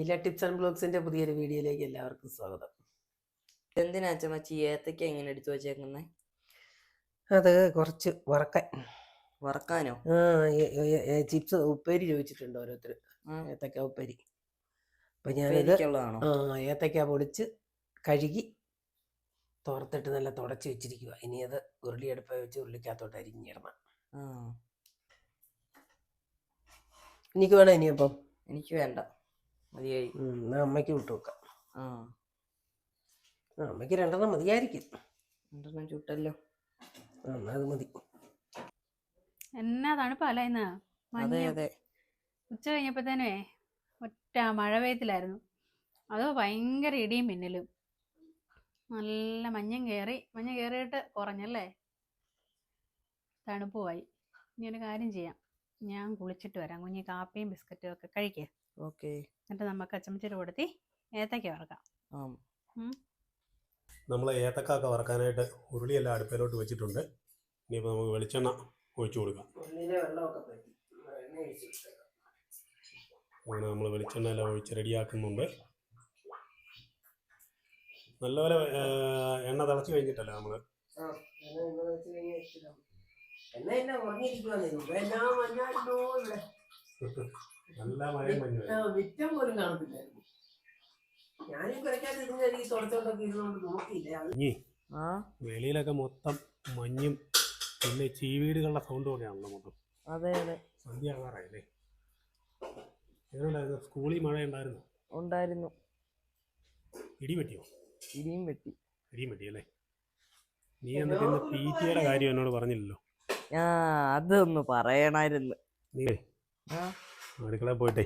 ഇല tips and ബ്ലോഗ്സിന്റെ പുതിയൊരു വീഡിയോയിലേക്ക് എല്ലാവർക്കും സ്വാഗതം. എന്തിനാ അച്ഛമ്മച്ചി ഏത്തക്ക എങ്ങനെ എടുത്തു വെച്ചേക്കുന്നേ? അത് കുറച്ച് വറക്കാനോ? ചിപ്സ് ഉപ്പേരി ചോദിച്ചിട്ടുണ്ട് ഓരോരുത്തർ, ഏത്തക്ക ഉപ്പേരി. അപ്പം ഞാനത് ഉപ്പേരിക്കുള്ളതാണോ? ഏത്തക്ക പൊടിച്ച് കഴുകി തോർത്തിട്ട് നല്ല തുടച്ച് വെച്ചിരിക്കുക. ഇനി അത് ഉരുളിയെടുപ്പ് വെച്ച് ഉരുളിക്കകത്തോട്ട് അരിഞ്ഞിടണം. എനിക്ക് വേണം ഇനിയപ്പം? എനിക്ക് വേണ്ട, മതിയായി. എന്നാൽ അമ്മയ്ക്ക് വിട്ടു നോക്കാം. അമ്മയ്ക്ക് 2 മതിയായിരിക്കും. 2 ചുട്ടല്ലോ. എന്നാൽ അത് മതി. എന്നാ തണുപ്പല്ല ഇന്ന്. അതെ അതെ, ഉച്ച കഴിഞ്ഞപ്പോഴത്തേനേ ഒറ്റ മഴ പെയ്ത്തിലായിരുന്നു. അതോ ഭയങ്കര ഇടിയും മിന്നലും, നല്ല മഞ്ഞ് കയറിയിട്ട് കുറഞ്ഞല്ലേ, തണുപ്പുമായി. ഇനി ഒരു കാര്യം ചെയ്യാം, ഞാൻ കുളിച്ചിട്ട് വരാം. കുഞ്ഞി കാപ്പിയും ബിസ്ക്കറ്റും ഒക്കെ കഴിക്കുക. ഓക്കെ. എന്നിട്ട് നമുക്ക് അച്ചമ്മച്ചിട്ട് കൊടുത്തി ഏത്തക്ക വറക്കാം. നമ്മൾ ഏത്തക്ക വറക്കാനായിട്ട് ഉരുളിയെല്ലാം അടുപ്പിലോട്ട് വെച്ചിട്ടുണ്ട്. ഇനിയിപ്പോൾ നമുക്ക് വെളിച്ചെണ്ണ ഒഴിച്ചു കൊടുക്കാം. അങ്ങനെ നമ്മൾ വെളിച്ചെണ്ണ എല്ലാം ഒഴിച്ച് റെഡിയാക്കുന്നുണ്ട്. നല്ലപോലെ എണ്ണ തിളച്ച് കഴിഞ്ഞിട്ടല്ല നമ്മൾ നല്ല മഴയും വിറ്റം പോലും കാണത്തില്ലായിരുന്നു. വെളിയിലൊക്കെ മൊത്തം മഞ്ഞും പിന്നെ ചീവീടുകളുടെ സൗണ്ടും ഒക്കെയാണല്ലോ മൊത്തം. അതെ അതെ, സന്ധ്യ ആകാറായില്ലേ? എങ്ങനെയുണ്ടായിരുന്നു? സ്കൂളിൽ മഴ ഉണ്ടായിരുന്നു? ഉണ്ടായിരുന്നു. ഇടി വെട്ടിയോ? ഇടിയും വെട്ടി അല്ലേ? നീ എന്നിട്ട് ഇന്ന് PTA കാര്യം എന്നോട് പറഞ്ഞില്ലല്ലോ. അതൊന്ന് പറയണായിരുന്നു. നീ അടുക്കളയിൽ പോയിട്ടേ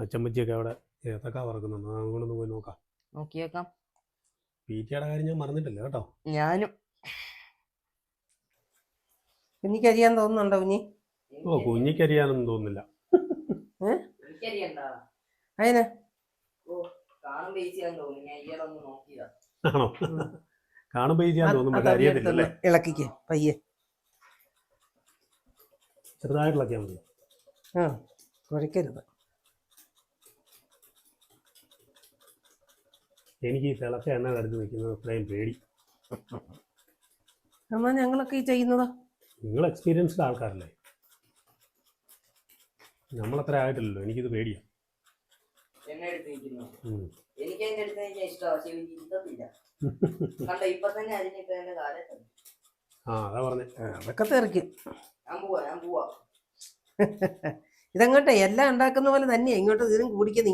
അച്ചമ്മച്ചിയൊക്കെ അവിടെ ഏത്തക്ക വറക്കുന്നുണ്ട്, അതുകൊണ്ടൊന്ന് പോയി നോക്കാം. നോക്കിയേക്കാം. PTA കാര്യം ഞാൻ മറന്നിട്ടില്ല കേട്ടോ. ഞാനും. കുഞ്ഞിക്കരിയാൻ തോന്നുന്നുണ്ടോ? കുഞ്ഞിക്കരിയാനൊന്നും തോന്നുന്നില്ല. അതിന് ആണോ? കാണുമ്പോ ചെയ്യാൻ തോന്നുമ്പോ അറിയത്തില്ലല്ലേ? ഇളക്കിക്ക് പയ്യെ, ചെറുതായിട്ട് ഇളക്കിയാൽ മതി. കുഴക്കരുത്. എനിക്ക് ഈ തിളച്ച എണ്ണ കരുതി നിൽക്കുന്നത് അത്രയും പേടി. എന്നാ ഞങ്ങളൊക്കെ ഈ ചെയ്യുന്നതാ. നിങ്ങൾ എക്സ്പീരിയൻസ്ഡ് ആൾക്കാരല്ലേ, നമ്മളത്ര ആയിട്ടില്ലല്ലോ. എനിക്കിത് പേടിയാ. അതാ പറഞ്ഞേ, അതൊക്കെ തെറിക്കും. ഇതങ്ങോട്ടെ എല്ലാം ഉണ്ടാക്കുന്ന പോലെ തന്നെയാ ഇങ്ങോട്ട് ഇതിനും കുടിക്കും. നീ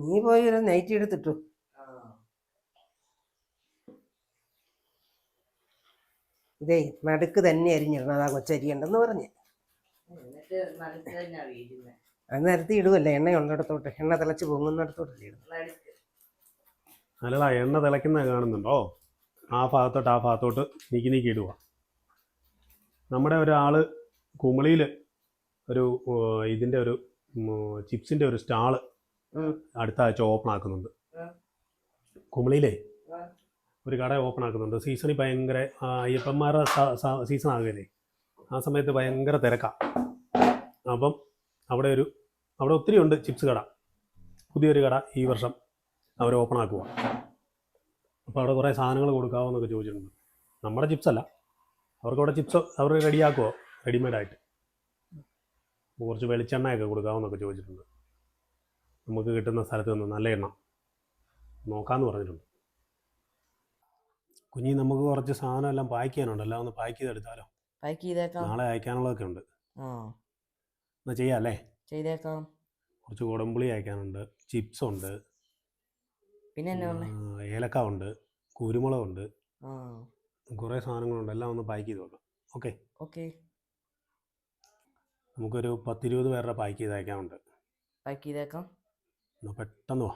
നീ പോയി ഒരു നൈറ്റി എടുത്തിട്ടു. ഇതേ നടുക്ക് തന്നെ അരിഞ്ഞിടണം, അതാ കൊച്ചരിയണ്ടെന്ന് പറഞ്ഞ്. അത് നിരത്തി ഇടുവല്ലേ, എണ്ണ ഉള്ളിടത്തോട്ട്, എണ്ണ തിളച്ച് പൊങ്ങുന്നിടത്തോട്ടല്ലേ ഇടുന്നത്. അല്ലടാ, എണ്ണ തിളയ്ക്കുന്നത് കാണുന്നുണ്ടോ? ആ ഭാഗത്തോട്ട് നീക്കി ഇടുക. നമ്മുടെ ഒരാള് കുമളിയിൽ ഒരു ഇതിൻ്റെ ഒരു ചിപ്സിൻ്റെ ഒരു സ്റ്റാള് അടുത്ത ആഴ്ച ഓപ്പൺ ആക്കുന്നുണ്ട്. കുമളിയിലേ ഒരു കട ഓപ്പൺ ആക്കുന്നുണ്ട്. സീസണിൽ ഭയങ്കര അയ്യപ്പന്മാരുടെ സീസൺ ആകുകയല്ലേ, ആ സമയത്ത് ഭയങ്കര തിരക്കാണ്. അപ്പം അവിടെ ഒത്തിരി ഉണ്ട് ചിപ്സ് കട. പുതിയൊരു കട ഈ വർഷം അവർ ഓപ്പൺ ആക്കുക. അപ്പോൾ അവിടെ കുറേ സാധനങ്ങൾ കൊടുക്കാമെന്നൊക്കെ ചോദിച്ചിട്ടുണ്ട്. നമ്മുടെ ചിപ്സ് അല്ല, അവർക്കവിടെ ചിപ്സ് അവർ റെഡിയാക്കുമോ റെഡിമെയ്ഡായിട്ട്. കുറച്ച് വെളിച്ചെണ്ണയൊക്കെ കൊടുക്കാമെന്നൊക്കെ ചോദിച്ചിട്ടുണ്ട്. നമുക്ക് കിട്ടുന്ന സ്ഥലത്ത് നിന്ന് നല്ല എണ്ണ നോക്കാമെന്ന് പറഞ്ഞിട്ടുണ്ട്. കുഞ്ഞി, നമുക്ക് കുറച്ച് സാധനം എല്ലാം പാക്ക് ചെയ്യാനുണ്ട്. എല്ലാം ഒന്ന് പാക്ക് ചെയ്തെടുത്താലോ? നാളെ അയക്കാനുള്ളതൊക്കെ ഉണ്ട്. എന്നാൽ ചെയ്യാം അല്ലേ? ചെയ്തേക്കാം. കുറച്ച് കുടംപുളി അയക്കാനുണ്ട്, ചിപ്സ് ഉണ്ട്, പിന്നെ ഏലക്ക ഉണ്ട്, കുരുമുളകുണ്ട്, കുറേ സാധനങ്ങളുണ്ട്. എല്ലാം ഒന്ന് പാക്ക് ചെയ്ത് വെക്കാം. ഓക്കെ. നമുക്കൊരു 10-20 പേരുടെ പാക്ക് ചെയ്ത് അയക്കാനുണ്ട്. എന്നാൽ പെട്ടെന്ന് വാ.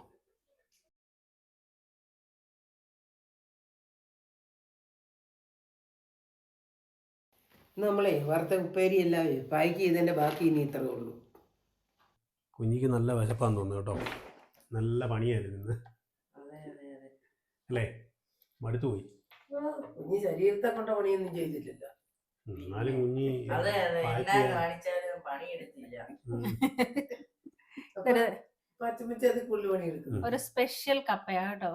നമ്മളെ വറുത്ത ഉപ്പേരി എല്ലാം പാക്ക് ചെയ്തതിൻ്റെ ബാക്കി ഇനി ഇത്രേ ഉള്ളൂ. കുഞ്ഞിക്ക് നല്ല വിശപ്പാന്ന് തോന്നുന്നു കേട്ടോ. നല്ല പണിയായിരുന്നു ഇന്ന് അല്ലേ? മടുത്തു പോയി. കുഞ്ഞി ശരീരത്തെ കൊണ്ട പണിയൊന്നും ചെയ്തിട്ടില്ല. എന്നാലും കുഞ്ഞി അതെ അതെ പാക്ക് എന്നാ ചെയ്യാൻ കാണിച്ചാലും പണിയെടുത്തില്ല. ഒരു പച്ചമിച്ച അത് പുള്ളുപണി എടുക്കുന്നു. ഒരു സ്പെഷ്യൽ കപ്പയാ കേട്ടോ.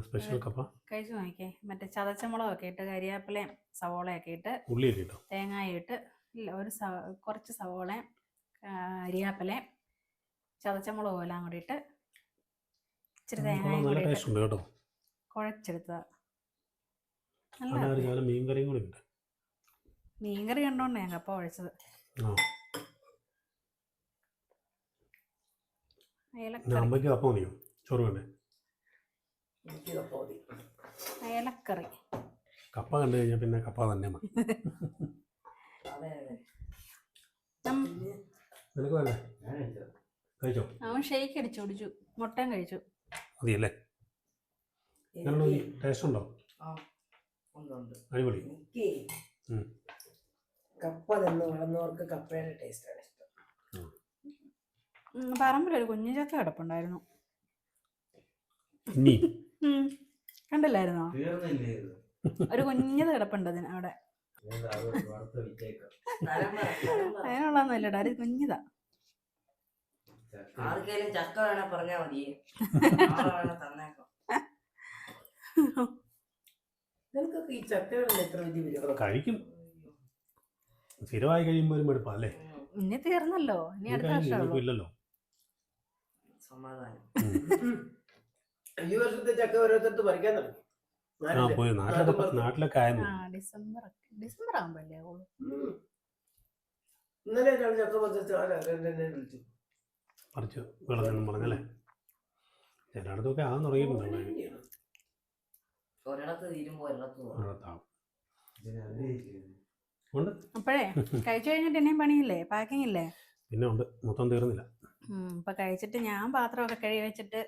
സ്പെഷ്യൽ കപ്പ കഴിച്ചു നോക്കിയേ. മറ്റേ ചതച്ചമുളകൊക്കെ ഇട്ട് കരിയാപ്പിലയും സവോളയൊക്കെ ഇട്ട് ഉള്ളിയൊക്കെ ഇട്ടോ? തേങ്ങയും ഇട്ട് ഇല്ല കുറച്ച് സവോളയും കരിയാപ്പിലയും ചതച്ചമുളകും എല്ലാം കൂടി ഇട്ട് ഇച്ചിരി തേങ്ങയും നല്ല കൂടി ടേസ്റ്റ് ഉണ്ട് കേട്ടോ. കുഴച്ചെടുത്തതാ. നല്ല മീൻകറിയും കൂടി ഉണ്ട്. മീൻകറി കണ്ടോണ്ട് ഞാൻ കപ്പ കുഴച്ചത്. അമ്മയ്ക്ക് കപ്പ മതിയോ? ചോറ് വേണ്ടേ? എനിക്ക് കപ്പ മതി. അയലക്കറി. കപ്പ കണ്ടു കഴിഞ്ഞാൽ പിന്നെ കപ്പ തന്നെ മതി. അതെ അതെ നിനക്ക് വേണ്ടേ? കഴിച്ചോ? അവൻ ഷെയ്ക്ക് അടിച്ചു കുടിച്ചു. മുട്ടയും കഴിച്ചു. മതിയല്ലേ? ടേസ്റ്റ് ഉണ്ടോ? ഉണ്ട്. അടിപൊളി. എനിക്ക് കപ്പ നിന്ന് വളർന്നവർക്ക് കപ്പയുടെ ടേസ്റ്റാണ് ഇഷ്ടം. പറമ്പിലൊരു കുഞ്ഞു ചക്ക കിടപ്പുണ്ടായിരുന്നു. കണ്ടില്ലായിരുന്നോ? ഒരു കുഞ്ഞത് കിടപ്പുണ്ട് അതിന് അവിടെ. അതിനുള്ളതൊന്നുമില്ലടാ, അത് കുഞ്ഞതാ. ആർക്കെങ്കിലും ചക്ക വേണേ പറഞ്ഞാ മതി. തന്നേക്കാം. നിനക്കൊക്കെ ഈ ചക്കകളിൽ എത്ര വലിയ വിലകളൊക്കെ കഴിക്കും. സ്ഥിരമായി കഴിയുമ്പോൾ ഒരു മടുപ്പാ അല്ലേ? ഇനി തീർന്നല്ലോ, ഇനി അടുത്ത വർഷം ഇല്ലല്ലോ. സമാധാനം. ഈ വർഷത്തെ ചക്ക ഓരോരുത്തർക്ക് പറിക്കാൻ തുടങ്ങി. പോയി നാട്ടിലൊക്കെ ആയിരുന്നു. ഡിസംബർ ആകുമ്പോഴല്ലേ ഉള്ളൂ. ഇന്നലെ ഒരാൾ ചക്ക വിളിച്ചു പറിച്ച് വിളഞ്ഞെന്നും പറഞ്ഞല്ലേ? ചിലയിടത്തൊക്കെ ആകാൻ തുടങ്ങിയിട്ടുണ്ടോ? ഒരിടത്ത് തീരുമ്പോ ഒരിടത്ത് അപ്പോഴേ കഴിച്ചു കഴിഞ്ഞിട്ട് ഇനിയും പണിയില്ലേ, പാക്കിംഗ് ഇല്ലേ? പിന്നെ ഉണ്ട്, മൊത്തം തീർന്നില്ല. ഇപ്പൊ കഴിച്ചിട്ട് ഞാൻ പാത്രമൊക്കെ കഴുകി വെച്ചിട്ട്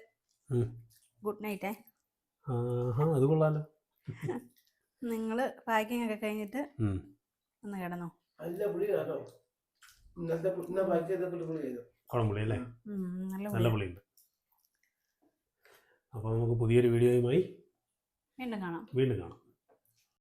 ഗുഡ് നൈറ്റേ. അത് കൊള്ളാലോ. നിങ്ങള് പാക്കിംഗ് ഒക്കെ കഴിഞ്ഞിട്ട് ഒന്ന് കിടന്നോ. കുഴമ്പുള്ളി അല്ലേ? നല്ല പുളിയുണ്ട്. അപ്പോൾ നമുക്ക് പുതിയൊരു വീഡിയോയുമായി വീണ്ടും കാണാം.